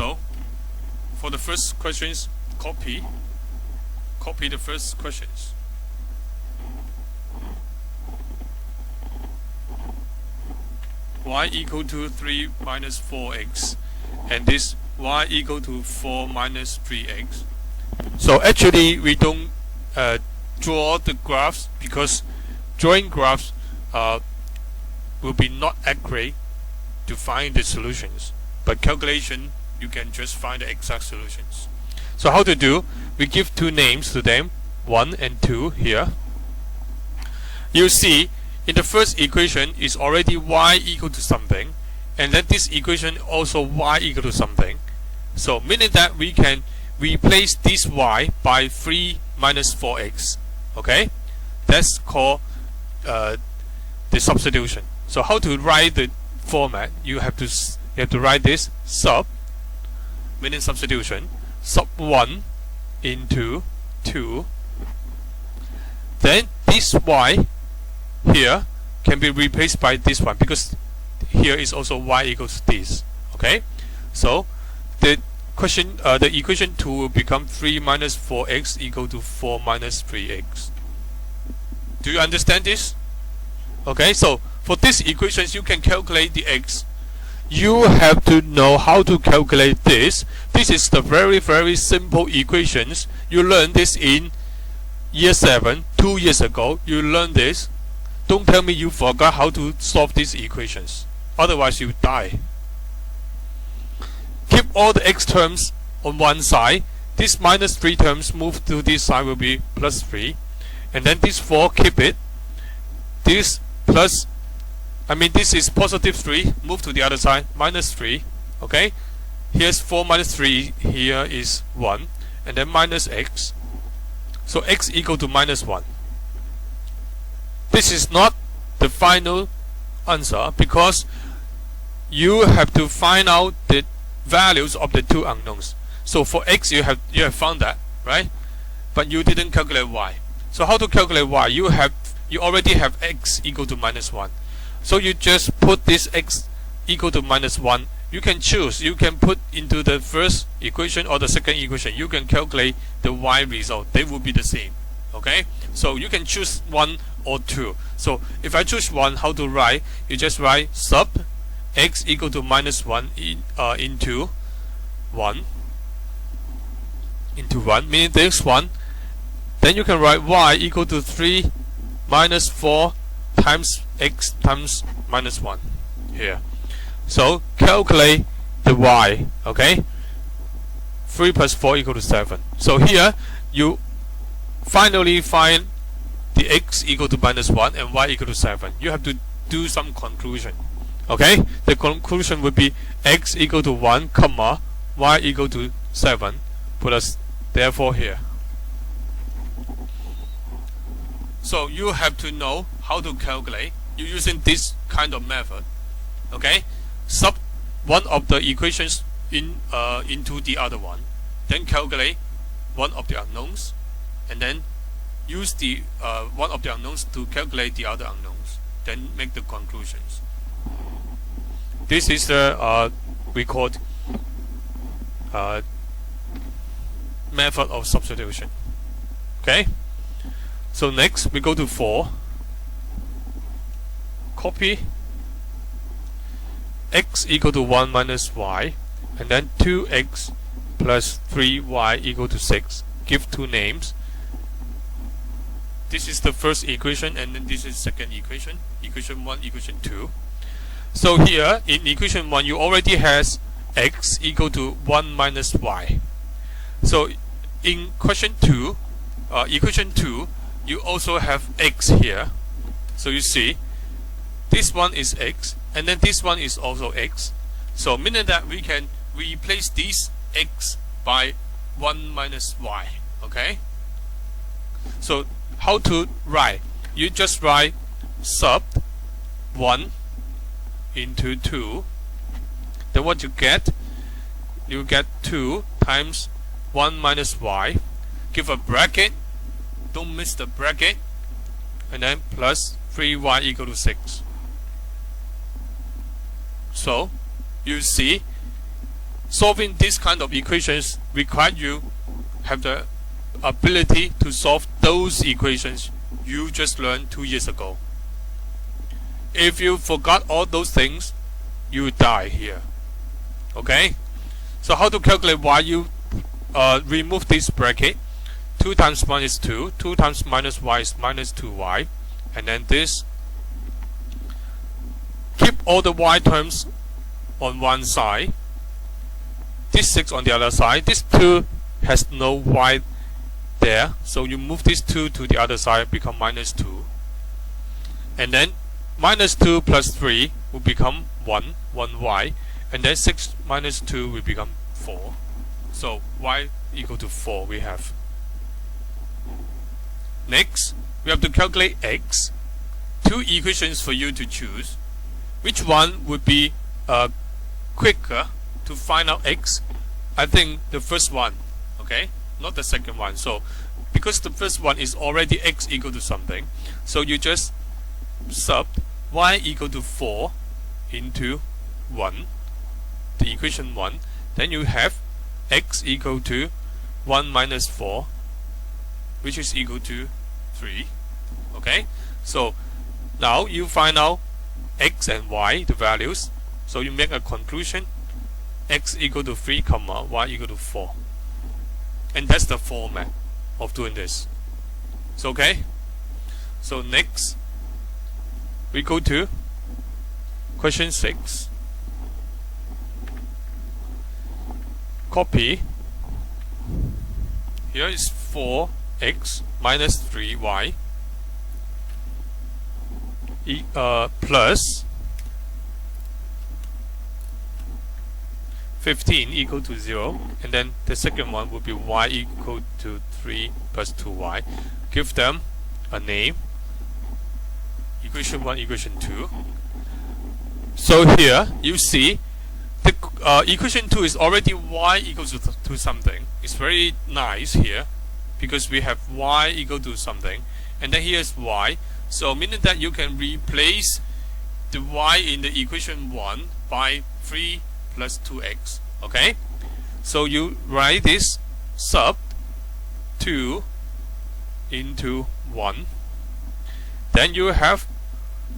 So for the first questions, copy the first questions. Y equal to 3 minus 4x, and this y equal to 4 minus 3x. So actually we don't draw the graphs, because drawing graphs will be not accurate to find the solutions, but calculation you can just find the exact solutions. So how to do? We give two names to them, 1 and 2 here. You see in the first equation is already y equal to something, and then this equation also y equal to something. So meaning that we can replace this y by 3 minus 4x. Okay, that's called the substitution. So how to write the format? You have to write this sub, meaning substitution, sub 1 into 2. Then this y here can be replaced by this one, because here is also y equals this. Okay, so the equation 2 will become 3 minus 4x equal to 4 minus 3x. Do you understand this? Okay, so for these equations you can calculate the x. You have to know how to calculate this. This is the very simple equations. You learned this in year 7, 2 years ago. You learned this. Don't tell me you forgot how to solve these equations, otherwise you die. Keep all the x terms on one side. This minus 3 terms move to this side will be plus 3, and then this 4 keep it. This is positive 3, move to the other side, minus 3. Okay, here's 4 minus 3, here is 1, and then minus x. So x equal to minus 1. This is not the final answer, because you have to find out the values of the two unknowns. So for x you have found that, right? But you didn't calculate y. So how to calculate y? You already have x equal to minus 1. So you just put this x equal to minus 1. You can choose. You can put into the first equation or the second equation. You can calculate the y result. They will be the same. Okay? So you can choose 1 or 2. So if I choose 1, how to write? You just write sub x equal to minus 1 into 1 into 1, meaning this one. Then you can write y equal to 3 minus 4 times x times minus 1 here. So calculate the y. Okay, 3 plus 4 equal to 7. So here you finally find the x equal to minus 1 and y equal to 7. You have to do some conclusion. Okay, the conclusion would be x equal to 1 comma y equal to 7 plus therefore here. So you have to know how to calculate. You're using this kind of method. Okay, sub one of the equations into the other one, then calculate one of the unknowns, and then use the one of the unknowns to calculate the other unknowns, then make the conclusions. This is the we called method of substitution. Okay, so next we go to 4. Copy x equal to 1 minus y, and then 2x plus 3y equal to 6. Give two names. This is the first equation, and then this is second equation. Equation 1, equation 2. So here in equation 1 you already has x equal to 1 minus y. So in equation 2 you also have x here. So you see this one is x, and then this one is also x. So meaning that we can replace this x by 1 minus y. Okay, so how to write? You just write sub 1 into 2. Then what you get? You get 2 times 1 minus y. Give a bracket. Don't miss the bracket. And then plus 3y equal to 6. So you see solving this kind of equations require you have the ability to solve those equations you just learned 2 years ago. If you forgot all those things, you die here. Okay? So how to calculate y? You remove this bracket. 2 times minus 2. 2 times minus y is minus 2y. And then this. Keep all the y terms on one side. This 6 on the other side. This 2 has no y there. So you move this 2 to the other side, become minus 2. And then minus 2 plus 3 will become 1y. And then 6 minus 2 will become 4. So y equal to 4 we have. Next, we have to calculate x. 2 equations for you to choose. Which one would be quicker to find out x? I think the first one, okay? Not the second one. So, because the first one is already x equal to something, so you just sub y equal to 4 into 1, the equation 1. Then you have x equal to 1 minus 4, which is equal to 3. Okay? So, now you find out x and y, the values. So you make a conclusion. X equal to 3, comma, y equal to 4. And that's the format of doing this. So okay? So next, we go to question 6. Copy. Here is 4x minus 3y plus 15 equal to 0, and then the second one will be y equal to 3 plus 2y. Give them a name. Equation 1, equation 2. So here you see the equation 2 is already y equals to something. It's very nice here because we have y equal to something, and then here's y. So meaning that you can replace the y in the equation 1 by 3 plus 2x. Okay? So you write this sub 2 into 1. Then you have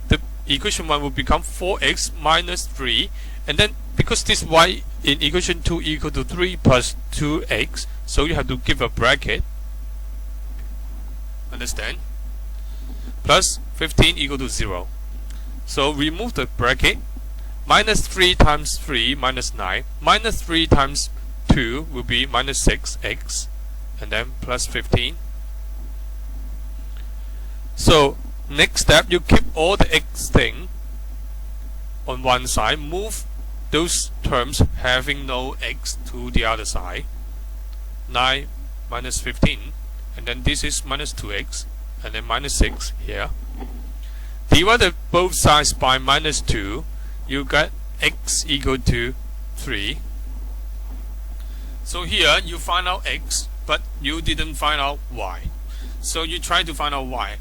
the equation 1 will become 4x minus 3. And then because this y in equation 2 equal to 3 plus 2x, so you have to give a bracket. Understand? Plus 15 equal to 0. So remove the bracket. Minus 3 times 3 minus 9. Minus 3 times 2 will be minus 6x. And then plus 15. So next step, you keep all the x thing on one side. Move those terms having no x to the other side. 9 minus 15. And then this is minus 2x. And then minus 6 here. Divide both sides by minus 2. You get x equal to 3. So here you find out x, but you didn't find out y. So you try to find out y.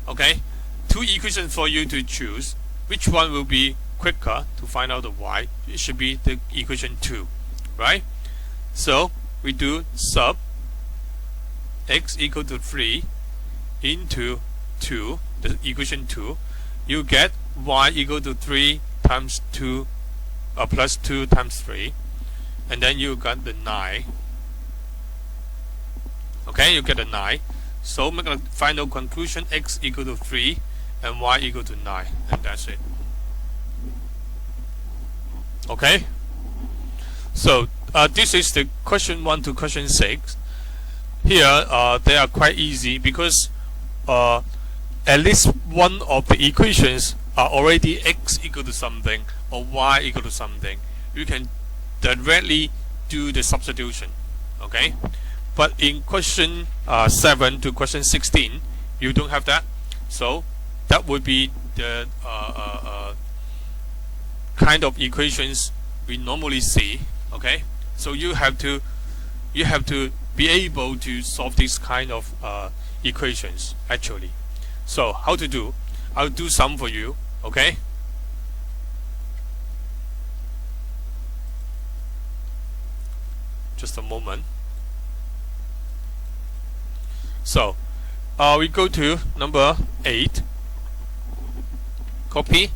Okay? 2 equations for you to choose. Which one will be quicker to find out the y? It should be the equation 2. Right? So we do sub x equal to 3 into 2, the equation 2. You get y equal to 3 times 2 plus 2 times 3, and then you got the 9. Okay, you get a 9. So make a final conclusion: x equal to 3 and y equal to 9, and that's it. Okay, so this is the question 1 to question 6. Here they are quite easy because at least one of the equations are already x equal to something or y equal to something. You can directly do the substitution. Okay, but in question 7 to question 16, you don't have that. So that would be the kind of equations we normally see. Okay, so you have to be able to solve this kind of equations actually. So how to do? I'll do some for you. Okay. Just a moment. So we go to number 8. Copy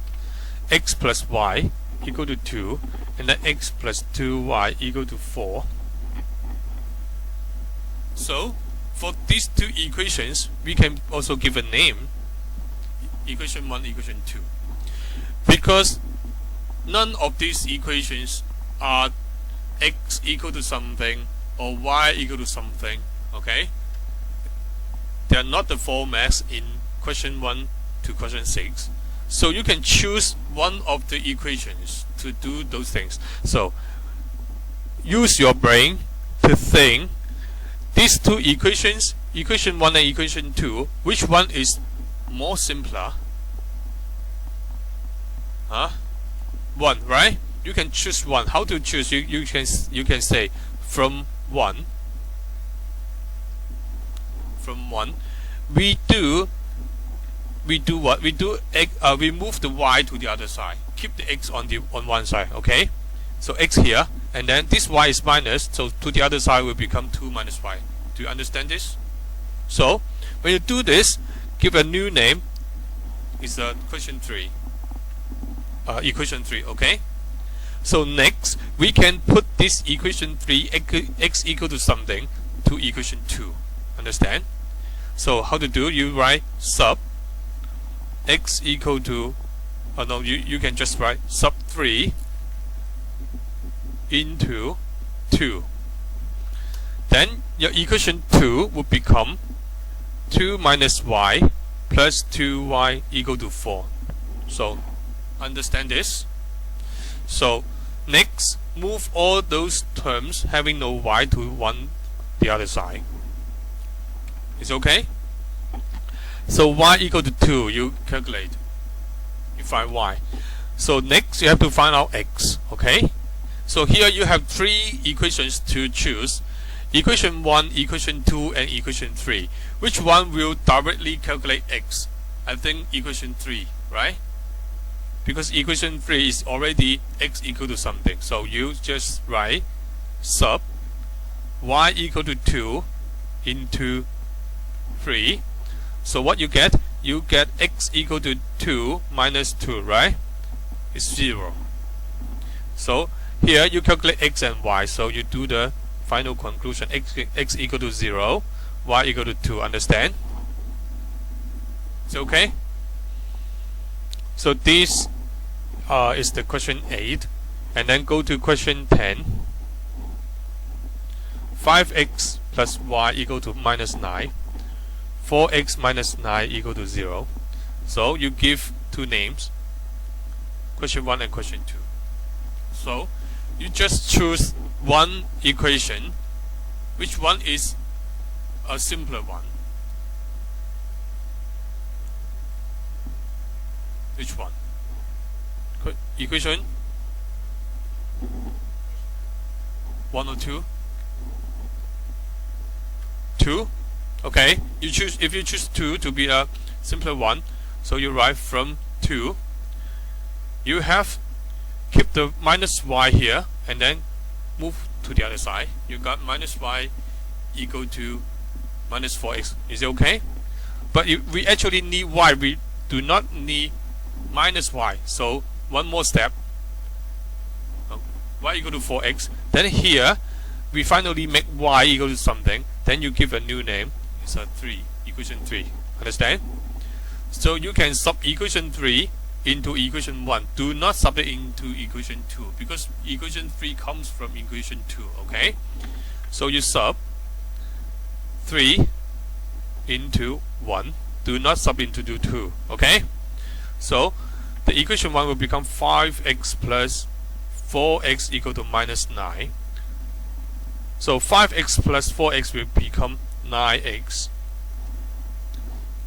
x plus y equal to 2, and then x plus 2y equal to 4. So for these two equations, we can also give a name. Equation 1, equation 2. Because none of these equations are x equal to something or y equal to something. Okay? They are not the formats in question 1 to question 6. So you can choose one of the equations to do those things. So use your brain to think these two equations, equation 1 and equation 2, which one is more simpler? 1, right? You can choose one. How to choose? You can say from 1. From 1, we do what? We move the y to the other side. Keep the x on one side. Okay. So x here, and then this y is minus. So to the other side will become 2 minus y. Do you understand this? So when you do this, give a new name. It's question 3. Equation 3. Okay. So next we can put this equation 3 x equal to something to equation 2. Understand? So how to do? You write sub x equal to no, you can just write sub 3 into 2. Then your equation 2 would become 2 minus y plus 2y equal to 4. So understand this? So next, move all those terms having no y to the other side. It's okay? So y equal to 2, you calculate. You find y. So next you have to find out x. Okay? So here you have 3 equations to choose. Equation 1, equation 2, and equation 3. Which one will directly calculate x? I think equation 3, right? Because equation 3 is already x equal to something. So you just write sub y equal to 2 into 3. So what you get? You get x equal to 2 minus 2, right? It's 0. So here you calculate x and y. So you do the final conclusion. X equal to 0, y equal to 2. Understand? It's okay? So this is the question 8. And then go to question 10. 5x plus y equal to minus 9. 4x minus 9 equal to 0. So you give 2 names, question 1 and question 2. So you just choose one equation. Which one is a simpler one? Which one? Equation 1 or 2? 2? Okay, you choose. If you choose 2 to be a simpler one, so you write from 2. You have keep the minus y here and then move to the other side. You got minus y equal to minus 4x. Is it okay? But we actually need y. We do not need minus y. So one more step. Y equal to 4x. Then here we finally make y equal to something. Then you give a new name. It's a 3, equation 3. Understand? So you can sub equation 3 into equation 1. Do not sub it into equation 2 because equation 3 comes from equation 2. Okay? So you sub 3 into 1. Do not sub into 2. Okay? So the equation 1 will become 5x plus 4x equal to minus 9. So 5x plus 4x will become 9x.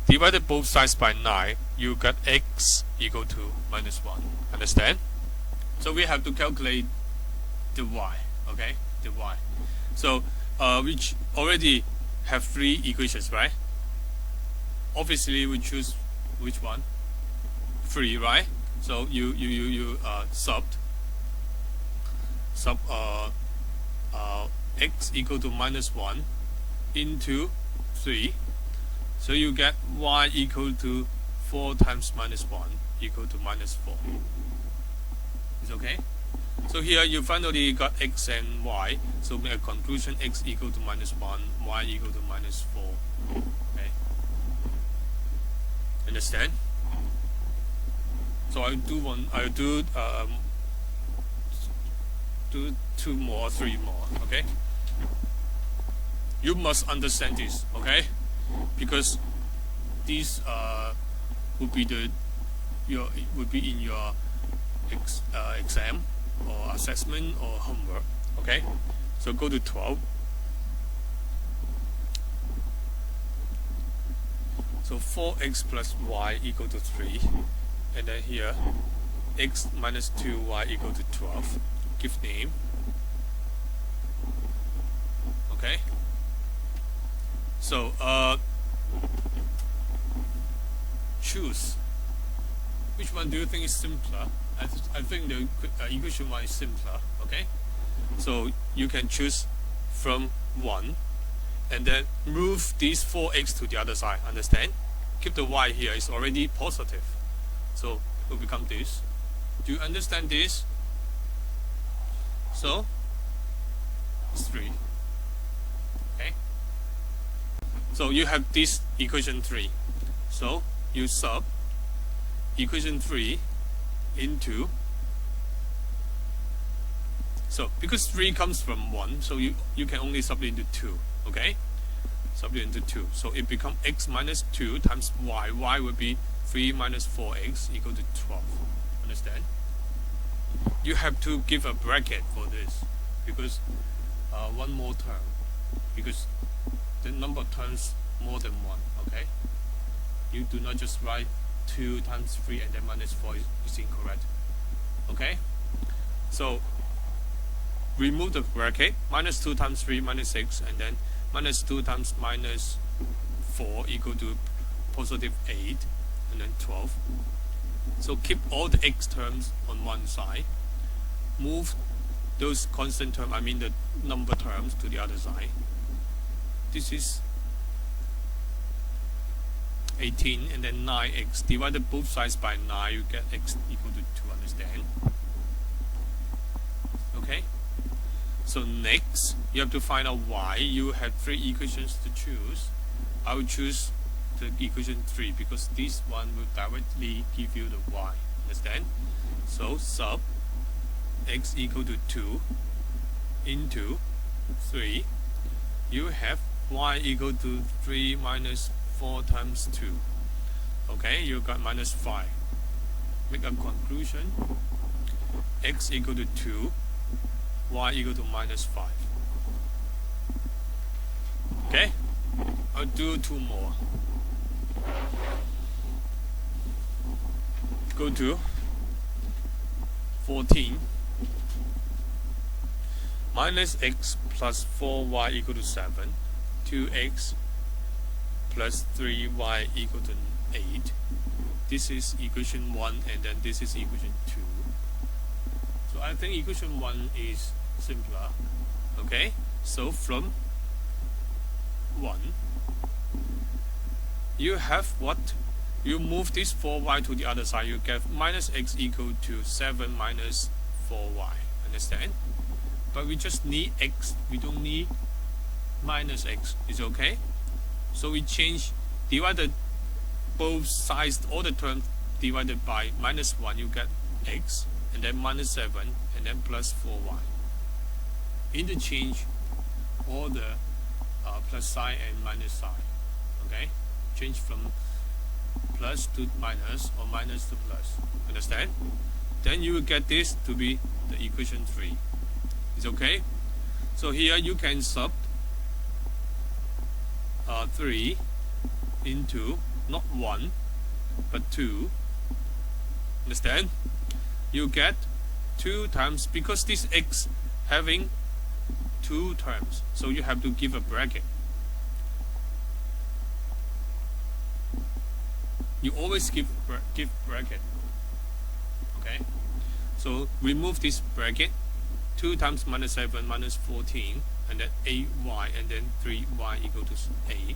Divided both sides by 9, you got x equal to minus 1. Understand? So we have to calculate the y. Okay? The y. So which already have 3 equations, right? Obviously we choose which one? 3, right? So you x equal to minus 1 into 3. So you get y equal to 4 times minus 1 equal to minus 4. Is okay? So here you finally got x and y. So make a conclusion: x equal to minus 1, y equal to minus 4. Okay? Understand? So I'll do two more, three more. Okay? You must understand this. Okay? Because these would be in your exam or assessment or homework. Okay, so go to 12. So 4x plus y equal to 3, and then here x minus 2y equal to 12. Give name. Okay, so choose. Which one do you think is simpler? I think the equation 1 is simpler. Okay, so you can choose from 1 and then move these 4x to the other side. Understand? Keep the y here, it's already positive, so it will become this. Do you understand this? So it's 3. Okay, so you have this equation 3, so you sub equation 3 into, so because 3 comes from 1, so you can only sub it into 2. Okay, sub it into 2, so it becomes x minus 2 times y. Y will be 3 minus 4x equal to 12. Understand? You have to give a bracket for this, because one more term, because the number of terms more than 1. Okay, you do not just write 2 times 3 and then minus 4 is incorrect. Okay, so remove the bracket. Minus 2 times 3 minus 6, and then minus 2 times minus 4 equal to positive 8, and then 12. So keep all the x terms on one side, move those constant terms, I mean the number terms, to the other side. This is 18, and then 9x. Divided both sides by 9, you get x equal to 2. Understand? Okay, so next you have to find out y. You have 3 equations to choose. I will choose the equation 3 because this one will directly give you the y. Understand? So sub x equal to 2 into 3. You have y equal to 3 minus 4 times 2. Okay, you got minus 5. Make a conclusion: x equal to 2, y equal to minus 5. Okay, I'll do 2 more. Go to 14. Minus x plus 4y equal to 7. 2x plus 3y equal to 8. This is equation 1, and then this is equation 2. So I think equation 1 is simpler. Okay, so from 1, you have what? You move this 4y to the other side, you get minus x equal to 7 minus 4y. Understand? But we just need x, we don't need minus x. Is okay? So we change, divided both sides, all the terms divided by minus 1, you get x, and then minus 7, and then plus 4y. Interchange all the plus sign and minus sign. Okay? Change from plus to minus or minus to plus. Understand? Then you will get this to be the equation 3. Is okay? So here you can sub 3 into not 1 but 2. Understand? You get 2 times, because this x having 2 terms, so you have to give a bracket. You always give bracket. Okay, so remove this bracket 2 times minus 7 minus 14, and then 8y, and then 3y equal to a,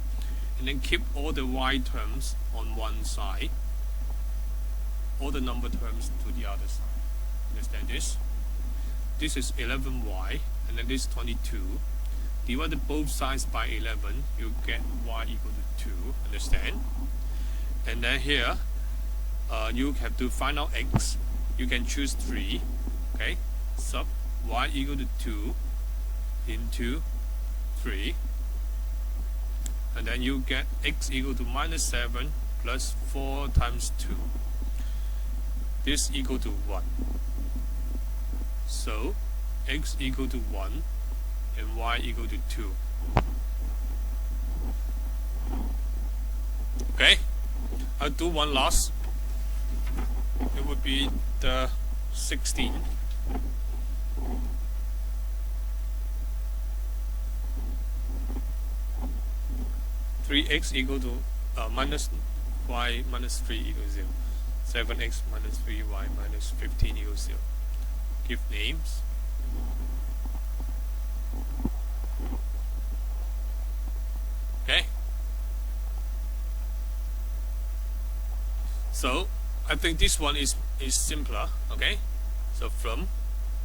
and then keep all the y terms on one side, all the number terms to the other side. Understand this? This is 11y, and then this is 22. Divided both sides by 11, you get y equal to 2. Understand? And then here, you have to find out x. You can choose 3. Okay? Sub y equal to 2 into 3. And then you get x equal to minus 7 plus 4 times 2. This equal to 1. So, x equal to 1 and y equal to 2. Okay? I'll do one last. It would be the 16. Three x equal to minus y minus 3 equals 0. 7x minus 3y minus 15 equals 0. Give names. Okay. So I think this one is simpler. Okay. So from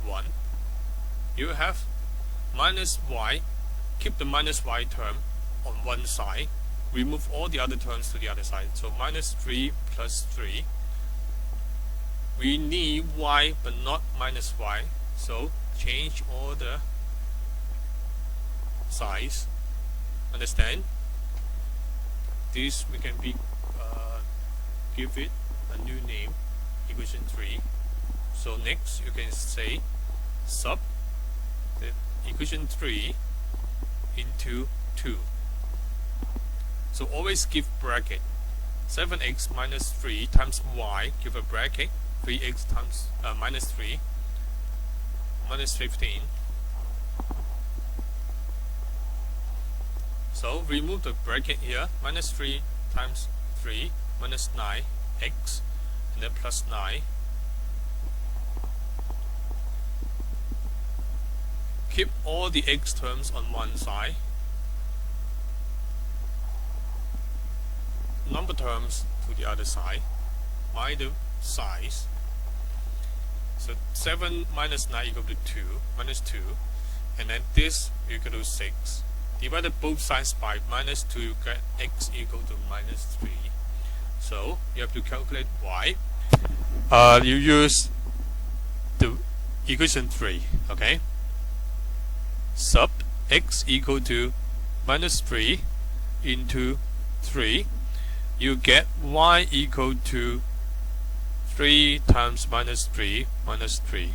1, you have minus y. Keep the minus y term on one side. Remove all the other terms to the other side. So minus 3 plus 3. We need y but not minus y. So change all the size. Understand? This we can give it a new name, equation 3. So next you can say sub the equation 3 into 2. So always give bracket. 7x minus 3 times y, give a bracket. 3x times minus 3 minus 15. So remove the bracket here. Minus 3 times 3 minus 9x, and then plus 9. Keep all the x terms on one side. Number terms to the other side. By the size. So 7 minus 9 equal to 2, minus 2, and then this equal to 6. Divided both sides by minus 2, you get x equal to minus 3. So you have to calculate y. You use the equation 3, okay? Sub x equal to minus 3 into 3. You get y equal to 3 times minus 3 minus 3.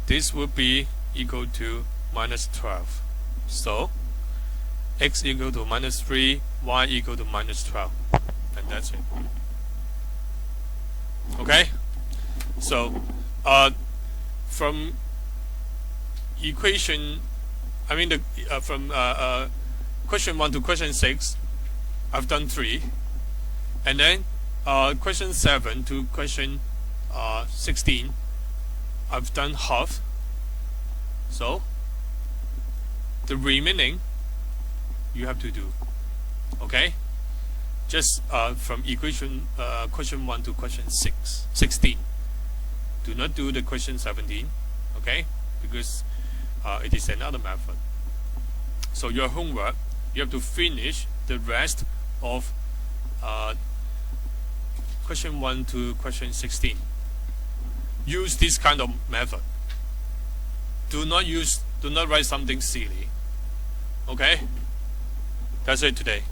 This would be equal to minus 12. So x equal to minus 3, y equal to minus 12. And that's it. Okay? So from equation, from question 1 to question 6, I've done 3. And then question 7 to question 16, I've done half. So the remaining you have to do. Okay? Just from equation question 1 to question 16. Do not do the question 17. Okay? Because it is another method. So your homework, you have to finish the rest of question 1 to question 16. Use this kind of method. Do not write something silly. Okay? That's it today.